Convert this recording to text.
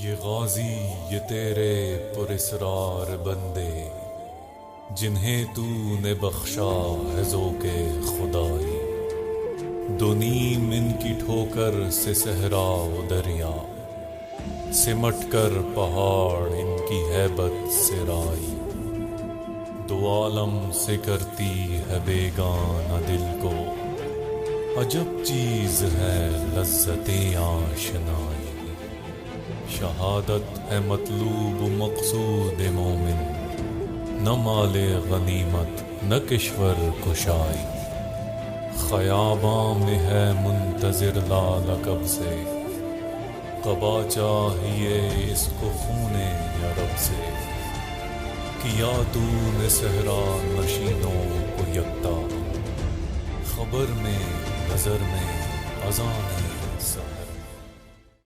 ये गाजी ये तेरे पुरस्रार बंदे जिन्हें तूने बख्शा है ज़ोक़े खुदाई। दो नीम इनकी ठोकर से सहरा व दरिया, सिमट कर पहाड़ इनकी हैबत से राई। दो आलम से करती है बेगाना दिल को, अजब चीज है लज्जतें आशनाई। शहादत है मतलूब मकसूद मोमिन, न माले गनीमत न किश्वर कुशाई। ख़याबां में है मुंतज़िर लाल कब से, कबा चाहिए इसको खूने अरब से। किया तूने सहरा नशीनों को यकता, खबर में नजर में अज़ान